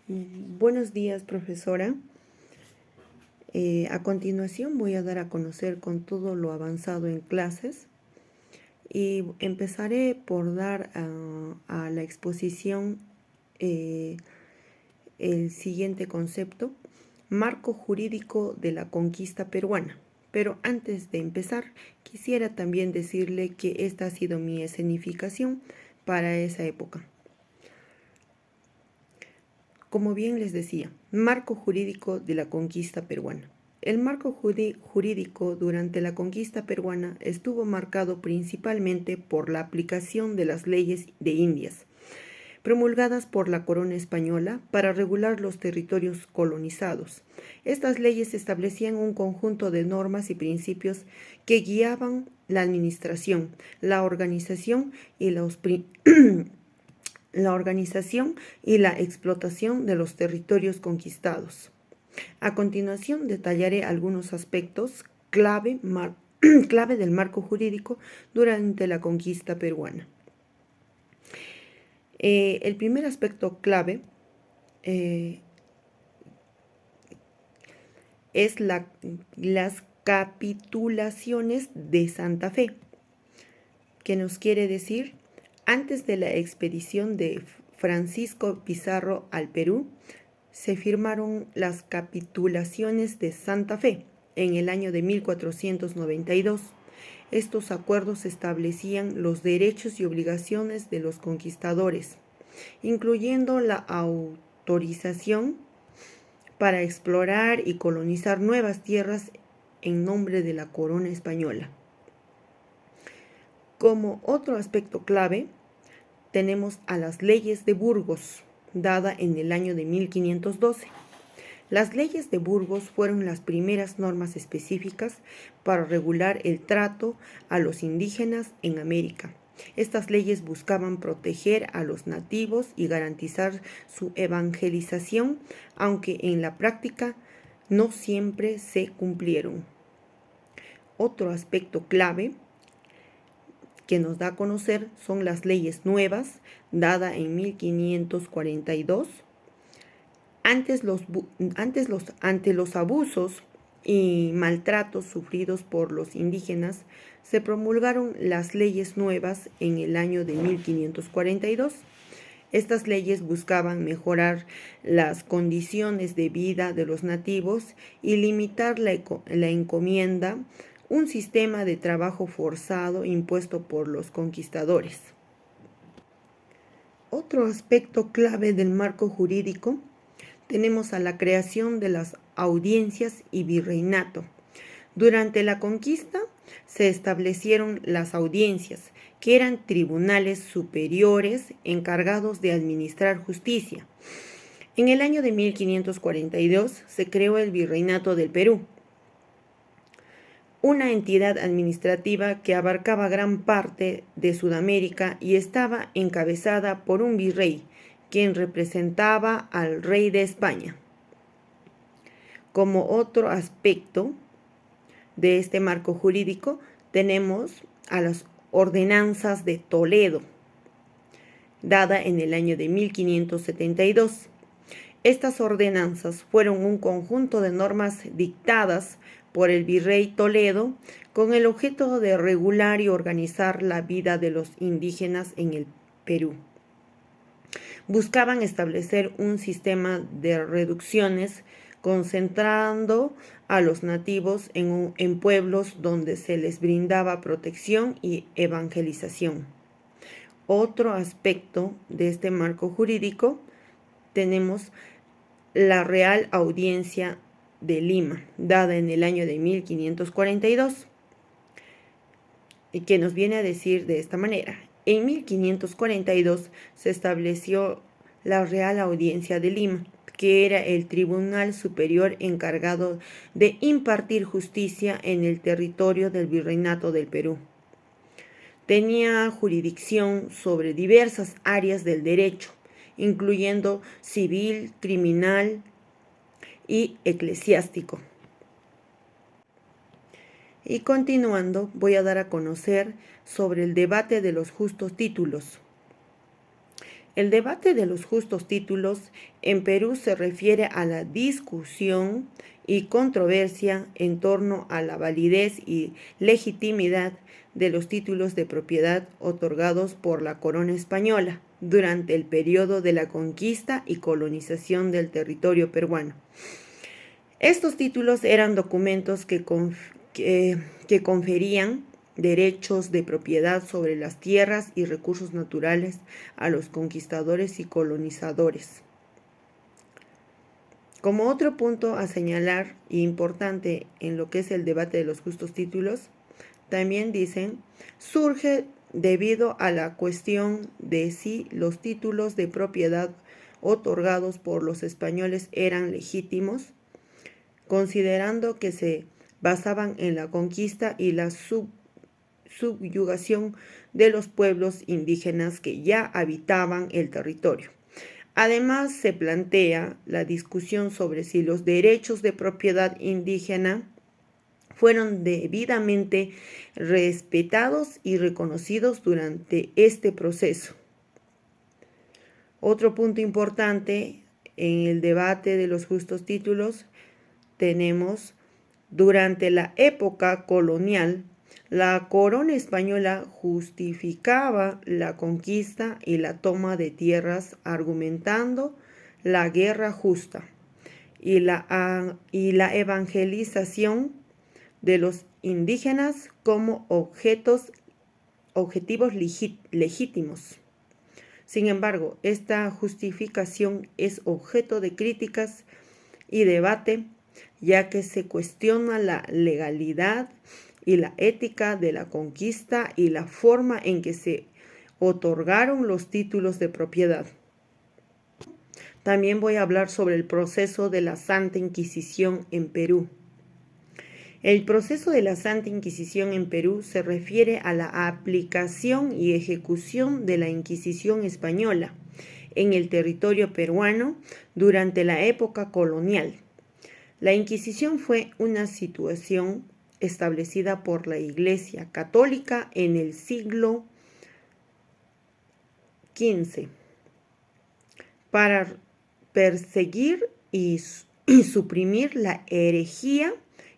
Buenos días, profesora. A continuación voy a dar a conocer con todo lo avanzado en clases y empezaré por dar a la exposición el siguiente concepto: marco jurídico de la conquista peruana. Pero antes de empezar, quisiera también decirle que esta ha sido mi escenificación para esa época. Como bien les decía, marco jurídico de la conquista peruana. El marco jurídico durante la conquista peruana estuvo marcado principalmente por la aplicación de las leyes de Indias, promulgadas por la corona española para regular los territorios colonizados. Estas leyes establecían un conjunto de normas y principios que guiaban la administración, la organización y la explotación de los territorios conquistados. A continuación detallaré algunos aspectos clave del marco jurídico durante la conquista peruana. El primer aspecto clave es las capitulaciones de Santa Fe, que nos quiere decir: antes de la expedición de Francisco Pizarro al Perú, se firmaron las capitulaciones de Santa Fe en el año de 1492. Estos acuerdos establecían los derechos y obligaciones de los conquistadores, incluyendo la autorización para explorar y colonizar nuevas tierras en nombre de la corona española. Como otro aspecto clave, tenemos a las leyes de Burgos, dada en el año de 1512. Las leyes de Burgos fueron las primeras normas específicas para regular el trato a los indígenas en América. Estas leyes buscaban proteger a los nativos y garantizar su evangelización, aunque en la práctica no siempre se cumplieron. Otro aspecto clave que nos da a conocer son las leyes nuevas, dada en 1542. Ante los abusos y maltratos sufridos por los indígenas, se promulgaron las leyes nuevas en el año de 1542. Estas leyes buscaban mejorar las condiciones de vida de los nativos y limitar la encomienda, un sistema de trabajo forzado impuesto por los conquistadores. Otro aspecto clave del marco jurídico tenemos a la creación de las audiencias y virreinato. Durante la conquista se establecieron las audiencias, que eran tribunales superiores encargados de administrar justicia. En el año de 1542 se creó el Virreinato del Perú, una entidad administrativa que abarcaba gran parte de Sudamérica y estaba encabezada por un virrey, quien representaba al rey de España. Como otro aspecto de este marco jurídico, tenemos a las ordenanzas de Toledo, dada en el año de 1572. Estas ordenanzas fueron un conjunto de normas dictadas por el virrey Toledo con el objeto de regular y organizar la vida de los indígenas en el Perú. Buscaban establecer un sistema de reducciones concentrando a los nativos en pueblos donde se les brindaba protección y evangelización. Otro aspecto de este marco jurídico tenemos la Real Audiencia de Lima, dada en el año de 1542, y que nos viene a decir de esta manera: en 1542 se estableció la Real Audiencia de Lima, que era el tribunal superior encargado de impartir justicia en el territorio del Virreinato del Perú. Tenía jurisdicción sobre diversas áreas del derecho, incluyendo civil, criminal y eclesiástico. Y continuando, voy a dar a conocer sobre el debate de los justos títulos. El debate de los justos títulos en Perú se refiere a la discusión y controversia en torno a la validez y legitimidad de los títulos de propiedad otorgados por la corona española durante el periodo de la conquista y colonización del territorio peruano. Estos títulos eran documentos que conferían derechos de propiedad sobre las tierras y recursos naturales a los conquistadores y colonizadores. Como otro punto a señalar importante en lo que es el debate de los justos títulos, también dicen, surge debido a la cuestión de si los títulos de propiedad otorgados por los españoles eran legítimos, considerando que se basaban en la conquista y la subyugación de los pueblos indígenas que ya habitaban el territorio. Además, se plantea la discusión sobre si los derechos de propiedad indígena fueron debidamente respetados y reconocidos durante este proceso. Otro punto importante en el debate de los justos títulos tenemos, durante la época colonial, la corona española justificaba la conquista y la toma de tierras argumentando la guerra justa y la evangelización de los indígenas como objetivos legítimos. Sin embargo, esta justificación es objeto de críticas y debate, ya que se cuestiona la legalidad y la ética de la conquista y la forma en que se otorgaron los títulos de propiedad. También voy a hablar sobre el proceso de la Santa Inquisición en Perú. El proceso de la Santa Inquisición en Perú se refiere a la aplicación y ejecución de la Inquisición española en el territorio peruano durante la época colonial. La Inquisición fue una situación establecida por la Iglesia Católica en el siglo XV para perseguir y suprimir la herejía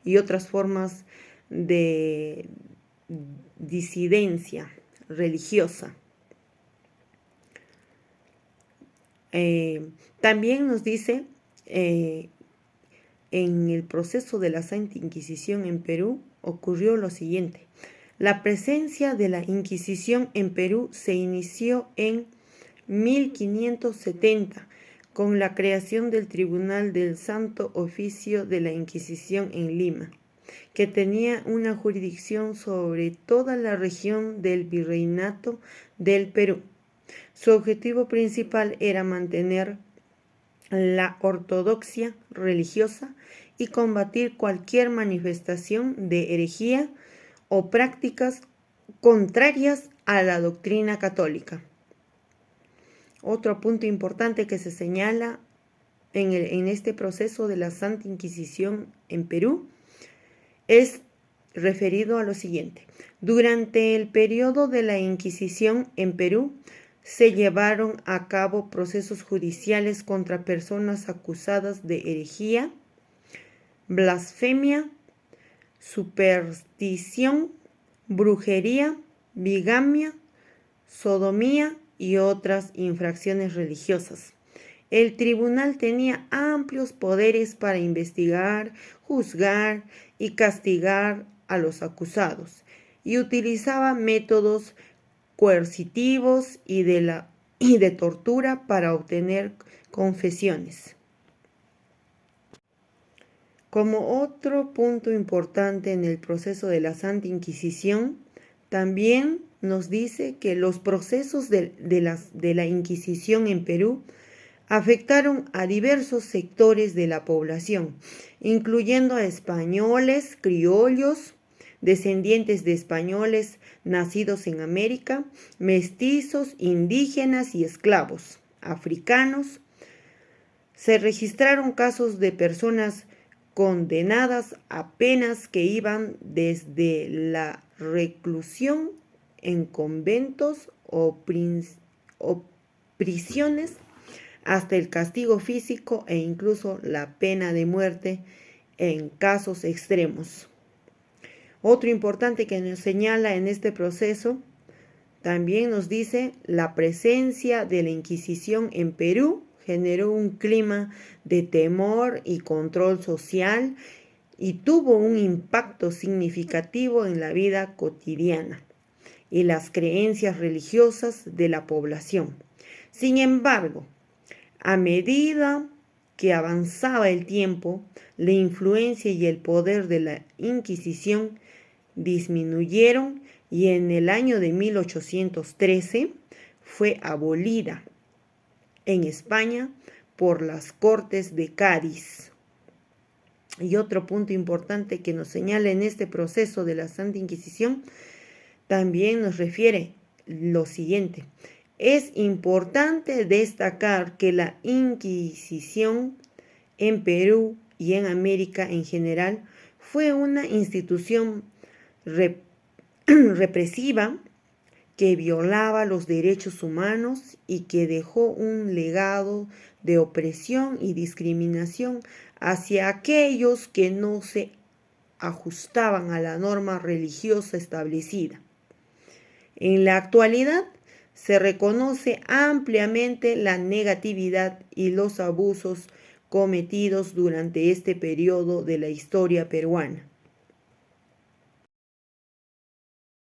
y otras formas de disidencia religiosa. También nos dice en el proceso de la Santa Inquisición en Perú ocurrió lo siguiente. La presencia de la Inquisición en Perú se inició en 1570 con la creación del Tribunal del Santo Oficio de la Inquisición en Lima, que tenía una jurisdicción sobre toda la región del Virreinato del Perú. Su objetivo principal era mantener la ortodoxia religiosa y combatir cualquier manifestación de herejía o prácticas contrarias a la doctrina católica. Otro punto importante que se señala en este proceso de la Santa Inquisición en Perú es referido a lo siguiente. Durante el periodo de la Inquisición en Perú, se llevaron a cabo procesos judiciales contra personas acusadas de herejía, blasfemia, superstición, brujería, bigamia, sodomía y otras infracciones religiosas. El tribunal tenía amplios poderes para investigar, juzgar y castigar a los acusados y utilizaba métodos coercitivos y de tortura para obtener confesiones. Como otro punto importante en el proceso de la Santa Inquisición, también nos dice que los procesos de la Inquisición en Perú afectaron a diversos sectores de la población, incluyendo a españoles, criollos, descendientes de españoles nacidos en América, mestizos, indígenas y esclavos, africanos. Se registraron casos de personas condenadas a penas que iban desde la reclusión en conventos o prisiones hasta el castigo físico e incluso la pena de muerte en casos extremos. Otro importante que nos señala en este proceso también nos dice: la presencia de la Inquisición en Perú generó un clima de temor y control social y tuvo un impacto significativo en la vida cotidiana y las creencias religiosas de la población. Sin embargo, a medida que avanzaba el tiempo, la influencia y el poder de la Inquisición disminuyeron y en el año de 1813 fue abolida en España por las Cortes de Cádiz. Y otro punto importante que nos señala en este proceso de la Santa Inquisición también nos refiere lo siguiente: es importante destacar que la Inquisición en Perú y en América en general fue una institución represiva que violaba los derechos humanos y que dejó un legado de opresión y discriminación hacia aquellos que no se ajustaban a la norma religiosa establecida. En la actualidad se reconoce ampliamente la negatividad y los abusos cometidos durante este periodo de la historia peruana.